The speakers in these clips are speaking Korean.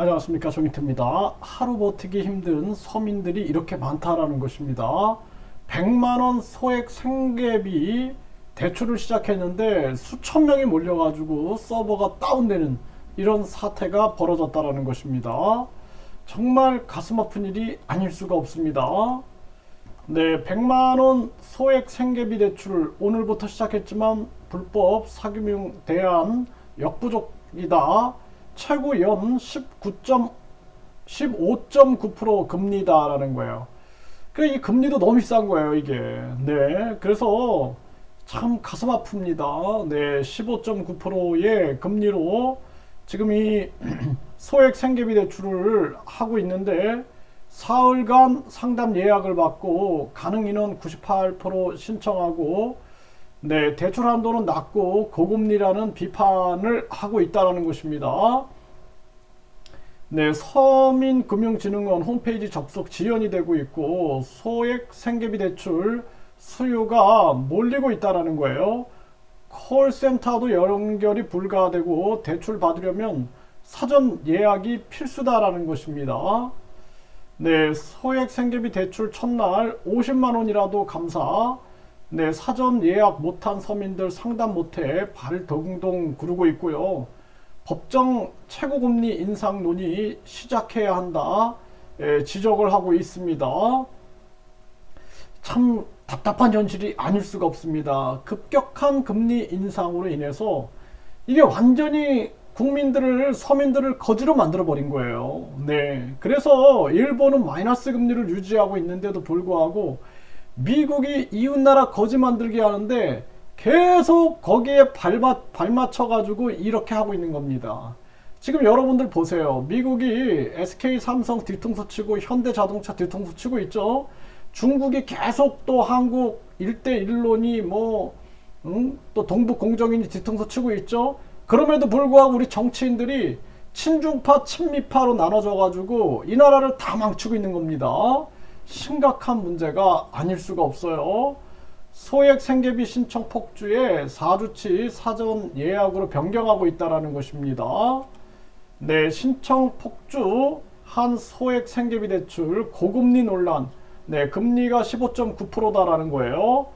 안녕하십니까, 정희태입니다. 하루 버티기 힘든 서민들이 이렇게 많다라는 것입니다. 100만원 소액 생계비 대출을 시작했는데 수천 명이 몰려가지고 서버가 다운되는 이런 사태가 벌어졌다라는 것입니다. 정말 가슴 아픈 일이 아닐 수가 없습니다. 네, 100만원 소액 생계비 대출을 오늘부터 시작했지만 불법 사기명 대안 역부족이다. 최고 연 15.9% 금리다라는 거예요. 이 금리도 너무 비싼 거예요, 이게. 네, 그래서 참 가슴 아픕니다. 네, 15.9%의 금리로 지금 이 소액 생계비 대출을 하고 있는데 사흘간 상담 예약을 받고 가능 인원 98% 신청하고, 네, 대출 한도는 낮고 고금리라는 비판을 하고 있다는 것입니다. 네, 서민금융진흥원 홈페이지 접속 지연이 되고 있고 소액 생계비 대출 수요가 몰리고 있다는 거예요. 콜센터도 연결이 불가되고 대출 받으려면 사전 예약이 필수다라는 것입니다. 네, 소액 생계비 대출 첫날 50만 원이라도 감사. 네, 사전 예약 못한 서민들 상담 못해 발 동동 구르고 있고요. 법정 최고금리 인상 논의 시작해야 한다. 지적을 하고 있습니다. 참 답답한 현실이 아닐 수가 없습니다. 급격한 금리 인상으로 인해서 이게 완전히 서민들을 거지로 만들어 버린 거예요. 네, 그래서 일본은 마이너스 금리를 유지하고 있는데도 불구하고 미국이 이웃나라 거지 만들게 하는데 계속 거기에 발맞춰 가지고 이렇게 하고 있는 겁니다. 지금 여러분들 보세요. 미국이 SK 삼성 뒤통수 치고 현대자동차 뒤통수 치고 있죠. 중국이 계속 또 한국 1대1론이 또 동북공정인이 뒤통수 치고 있죠. 그럼에도 불구하고 우리 정치인들이 친중파 친미파로 나눠져 가지고 이 나라를 다 망치고 있는 겁니다. 심각한 문제가 아닐 수가 없어요. 소액 생계비 신청 폭주에 4주치 사전 예약으로 변경하고 있다는 것입니다. 네, 신청 폭주 한 소액 생계비 대출 고금리 논란. 네, 금리가 15.9%다라는 거예요.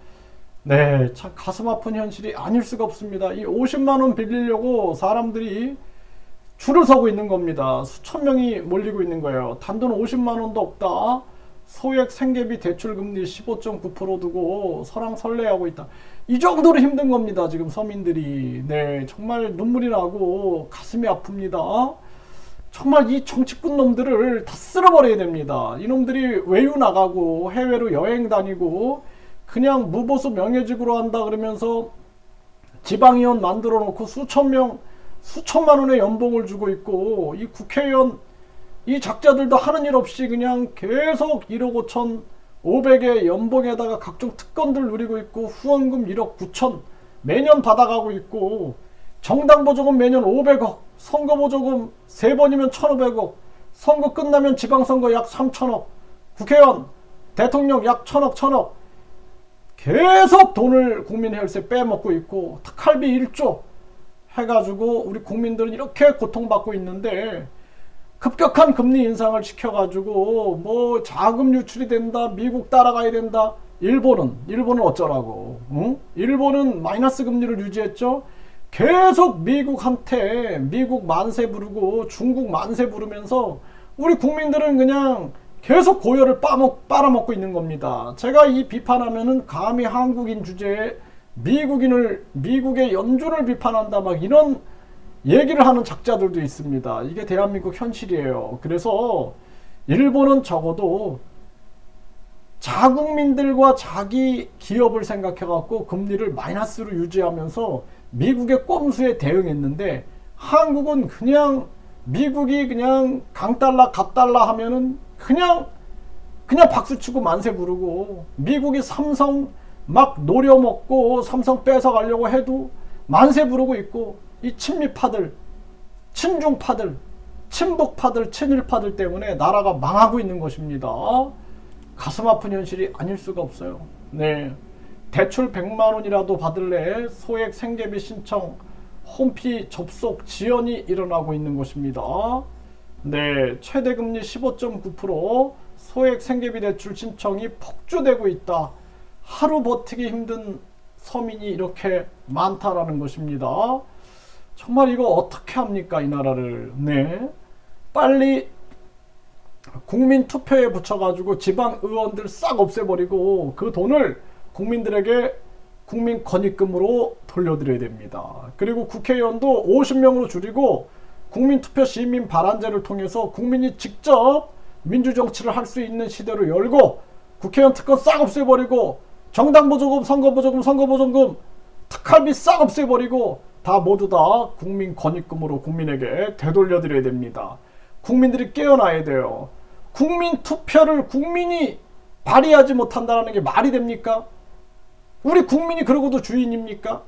네, 참 가슴 아픈 현실이 아닐 수가 없습니다. 이 50만 원 빌리려고 사람들이 줄을 서고 있는 겁니다. 수천 명이 몰리고 있는 거예요. 단돈 50만 원도 없다. 소액 생계비 대출 금리 15.9% 두고 설왕설래하고 있다. 이 정도로 힘든 겁니다, 지금 서민들이. 네, 정말 눈물이 나고 가슴이 아픕니다. 정말 이 정치꾼 놈들을 다 쓸어버려야 됩니다. 이놈들이 외유 나가고 해외로 여행 다니고 그냥 무보수 명예직으로 한다 그러면서 지방의원 만들어 놓고 수천만 원의 연봉을 주고 있고, 이 국회의원 이 작자들도 하는 일 없이 그냥 계속 1억 5천 5백의 연봉에다가 각종 특권들 누리고 있고 후원금 1억 9천 매년 받아가고 있고, 정당 보조금 매년 500억, 선거 보조금 3번이면 1,500억, 선거 끝나면 지방선거 약 3천억, 국회의원, 대통령 약 1,000억 계속 돈을 국민 혈세 빼먹고 있고 특활비 1조 해가지고 우리 국민들은 이렇게 고통받고 있는데, 급격한 금리 인상을 시켜가지고 자금 유출이 된다, 미국 따라가야 된다. 일본은 어쩌라고? 응? 일본은 마이너스 금리를 유지했죠. 계속 미국 만세 부르고 중국 만세 부르면서 우리 국민들은 그냥 계속 고열을 빨아먹고 있는 겁니다. 제가 이 비판하면은 감히 한국인 주제에 미국의 연준을 비판한다 막 이런 얘기를 하는 작자들도 있습니다. 이게 대한민국 현실이에요. 그래서 일본은 적어도 자국민들과 자기 기업을 생각해갖고 금리를 마이너스로 유지하면서 미국의 꼼수에 대응했는데, 한국은 그냥 미국이 그냥 강달러 갑달러 하면은 그냥 박수치고 만세 부르고, 미국이 삼성 막 노려먹고 삼성 뺏어가려고 해도 만세 부르고 있고, 이 친미파들, 친중파들, 친북파들, 친일파들 때문에 나라가 망하고 있는 것입니다. 가슴 아픈 현실이 아닐 수가 없어요. 네, 대출 100만 원이라도 받을래 소액 생계비 신청 홈피 접속 지연이 일어나고 있는 것입니다. 네, 최대금리 15.9%, 소액 생계비 대출 신청이 폭주되고 있다. 하루 버티기 힘든 서민이 이렇게 많다라는 것입니다. 정말 이거 어떻게 합니까, 이 나라를. 네, 빨리 국민 투표에 붙여가지고 지방 의원들 싹 없애버리고 그 돈을 국민들에게 국민 권익금으로 돌려드려야 됩니다. 그리고 국회의원도 50명으로 줄이고 국민투표 시민 발안제를 통해서 국민이 직접 민주정치를 할 수 있는 시대로 열고 국회의원 특권 싹 없애버리고 정당보조금, 선거보조금, 선거보조금, 특활비 싹 없애버리고 다 모두 다 국민 권익금으로 국민에게 되돌려드려야 됩니다. 국민들이 깨어나야 돼요. 국민 투표를 국민이 발휘하지 못한다는 게 말이 됩니까? 우리 국민이 그러고도 주인입니까?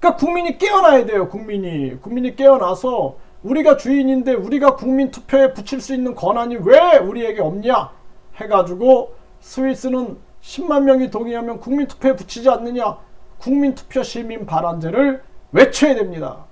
그러니까 국민이 깨어나야 돼요. 국민이 깨어나서 우리가 주인인데 우리가 국민 투표에 붙일 수 있는 권한이 왜 우리에게 없냐 해가지고 스위스는 10만 명이 동의하면 국민 투표에 붙이지 않느냐, 국민 투표 시민 발안제를 외쳐야 됩니다.